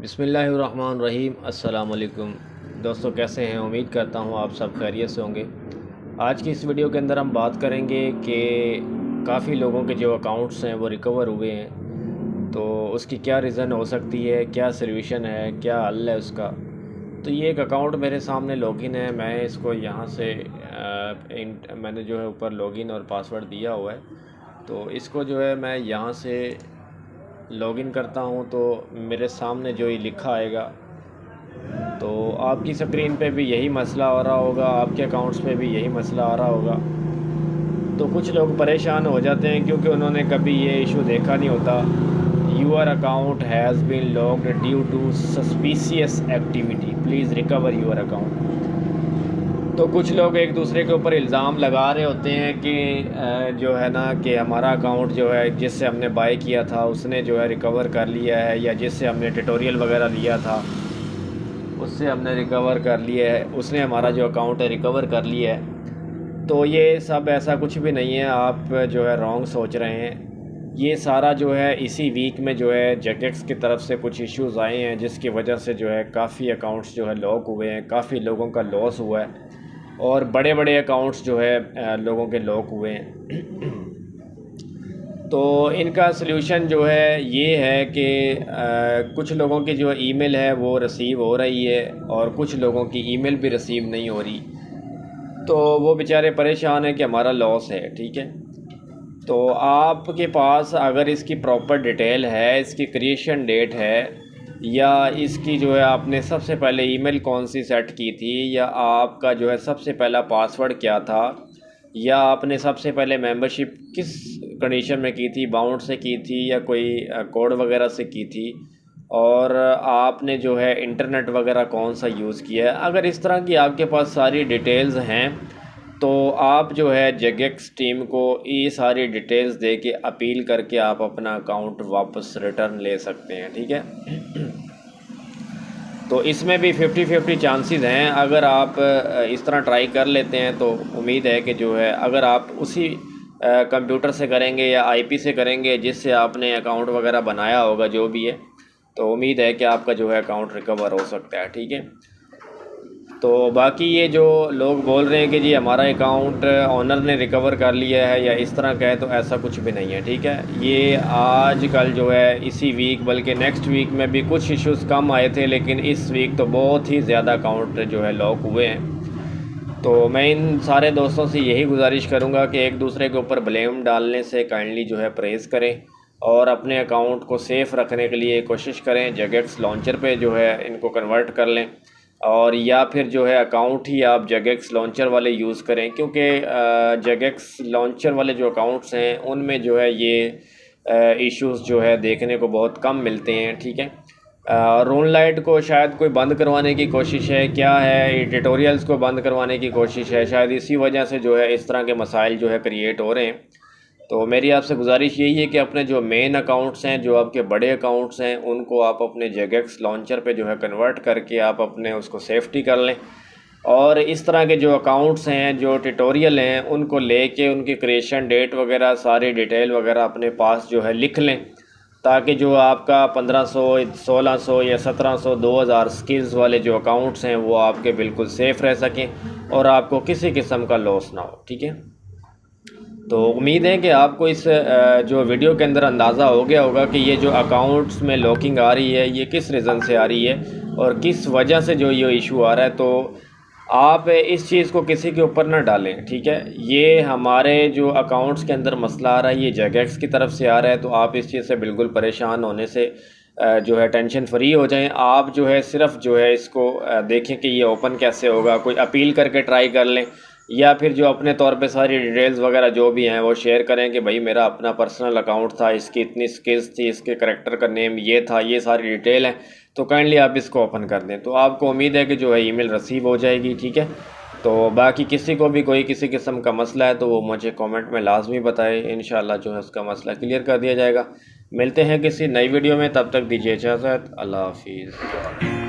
बिस्मिल्लाहिर्रहमानिर्रहीम। अस्सलाम वालेकुम दोस्तों, कैसे हैं? उम्मीद करता हूँ आप सब खैरियत से होंगे। आज की इस वीडियो के अंदर हम बात करेंगे कि काफ़ी लोगों के जो अकाउंट्स हैं वो रिकवर हुए हैं, तो उसकी क्या रीज़न हो सकती है, क्या सल्यूशन है, क्या हल है उसका। तो ये एक अकाउंट मेरे सामने लॉगिन है, मैं इसको यहाँ से मैंने जो है ऊपर लॉगिन और पासवर्ड दिया हुआ है, तो इसको जो है मैं यहाँ से लॉगिन करता हूँ तो मेरे सामने जो ये लिखा आएगा, तो आपकी स्क्रीन पे भी यही मसला आ रहा होगा, आपके अकाउंट्स पे भी यही मसला आ रहा होगा। तो कुछ लोग परेशान हो जाते हैं क्योंकि उन्होंने कभी ये इशू देखा नहीं होता। Your account has been locked due to suspicious activity, please recover your account. तो कुछ लोग एक दूसरे के ऊपर इल्ज़ाम लगा रहे होते हैं कि जो है ना कि हमारा अकाउंट जो है जिससे हमने बाय किया था उसने जो है रिकवर कर लिया है, या जिससे हमने ट्यूटोरियल वगैरह लिया था उससे हमने रिकवर कर लिया है, उसने हमारा जो अकाउंट है रिकवर कर लिया है। तो ये सब ऐसा कुछ भी नहीं है, आप जो है रॉन्ग सोच रहे हैं। ये सारा जो है इसी वीक में जो है जेकेक्स की तरफ से कुछ इश्यूज़ आए हैं जिसकी वजह से जो है काफ़ी अकाउंट्स जो है लॉक हुए हैं, काफ़ी लोगों का लॉस हुआ है और बड़े बड़े अकाउंट्स जो है लोगों के लॉक हुए हैं। तो इनका सल्यूशन जो है ये है कि कुछ लोगों की जो ईमेल है वो रिसीव हो रही है और कुछ लोगों की ईमेल भी रिसीव नहीं हो रही, तो वो बेचारे परेशान हैं कि हमारा लॉस है। ठीक है, तो आपके पास अगर इसकी प्रॉपर डिटेल है, इसकी क्रिएशन डेट है, या इसकी जो है आपने सबसे पहले ईमेल कौन सी सेट की थी, या आपका जो है सबसे पहला पासवर्ड क्या था, या आपने सबसे पहले मेंबरशिप किस कंडीशन में की थी, बाउंड से की थी या कोई कोड वगैरह से की थी, और आपने जो है इंटरनेट वगैरह कौन सा यूज़ किया है। अगर इस तरह की आपके पास सारी डिटेल्स हैं तो आप जो है जेकेक्स टीम को ये सारी डिटेल्स दे के अपील करके आप अपना अकाउंट वापस रिटर्न ले सकते हैं। ठीक है, तो इसमें भी 50-50 चांसेस हैं। अगर आप इस तरह ट्राई कर लेते हैं तो उम्मीद है कि जो है अगर आप उसी कंप्यूटर से करेंगे या आईपी से करेंगे जिससे आपने अकाउंट वगैरह बनाया होगा जो भी है, तो उम्मीद है कि आपका जो है अकाउंट रिकवर हो सकता है। ठीक है, तो बाकी ये जो लोग बोल रहे हैं कि जी हमारा अकाउंट ऑनर ने रिकवर कर लिया है या इस तरह का है, तो ऐसा कुछ भी नहीं है। ठीक है, ये आज कल जो है इसी वीक, बल्कि नेक्स्ट वीक में भी कुछ इश्यूज़ कम आए थे, लेकिन इस वीक तो बहुत ही ज़्यादा अकाउंट जो है लॉक हुए हैं। तो मैं इन सारे दोस्तों से यही गुजारिश करूँगा कि एक दूसरे के ऊपर ब्लेम डालने से काइंडली जो है परहेज़ करें और अपने अकाउंट को सेफ़ रखने के लिए कोशिश करें। जेकेक्स लॉन्चर पे जो है इनको कन्वर्ट कर लें, और या फिर जो है अकाउंट ही आप जेकेक्स लॉन्चर वाले यूज़ करें, क्योंकि जेकेक्स लॉन्चर वाले जो अकाउंट्स हैं उनमें जो है ये इश्यूज़ जो है देखने को बहुत कम मिलते हैं। ठीक है, रून लाइट को शायद कोई बंद करवाने की कोशिश है, क्या है ये ट्यूटोरियल्स को बंद करवाने की कोशिश है, शायद इसी वजह से जो है इस तरह के मसाइल जो है क्रिएट हो रहे हैं। तो मेरी आपसे गुजारिश यही है कि अपने जो मेन अकाउंट्स हैं, जो आपके बड़े अकाउंट्स हैं, उनको आप अपने जेकेक्स लॉन्चर पे जो है कन्वर्ट करके आप अपने उसको सेफ्टी कर लें, और इस तरह के जो अकाउंट्स हैं, जो ट्यूटोरियल हैं, उनको लेके उनकी क्रिएशन डेट वगैरह सारी डिटेल वगैरह अपने पास जो है लिख लें, ताकि जो आपका 1500, 1600 या 1700, 2000 स्किल्स वाले जो अकाउंट्स हैं वो आपके बिल्कुल सेफ़ रह सकें और आपको किसी किस्म का लॉस ना हो। ठीक है, तो उम्मीद है कि आपको इस जो वीडियो के अंदर अंदाज़ा हो गया होगा कि ये जो अकाउंट्स में लॉकिंग आ रही है ये किस रीज़न से आ रही है और किस वजह से जो ये इशू आ रहा है। तो आप इस चीज़ को किसी के ऊपर ना डालें। ठीक है, ये हमारे जो अकाउंट्स के अंदर मसला आ रहा है ये जेकेक्स की तरफ से आ रहा है, तो आप इस चीज़ से बिल्कुल परेशान होने से जो है टेंशन फ्री हो जाएं। आप जो है सिर्फ जो है इसको देखें कि ये ओपन कैसे होगा, कोई अपील करके ट्राई कर लें, या फिर जो अपने तौर पे सारी डिटेल्स वगैरह जो भी हैं वो शेयर करें कि भाई मेरा अपना पर्सनल अकाउंट था, इसकी इतनी स्किल्स थी, इसके करेक्टर का नेम ये था, ये सारी डिटेल है, तो काइंडली आप इसको ओपन कर दें, तो आपको उम्मीद है कि जो है ईमेल रिसीव हो जाएगी। ठीक है, तो बाकी किसी को भी कोई किसी किस्म का मसला है तो वो मुझे कमेंट में लाजमी बताए, इंशाल्लाह जो है उसका मसला क्लियर कर दिया जाएगा। मिलते हैं किसी नई वीडियो में, तब तक दीजिए इजाज़त। अल्लाह हाफिज़।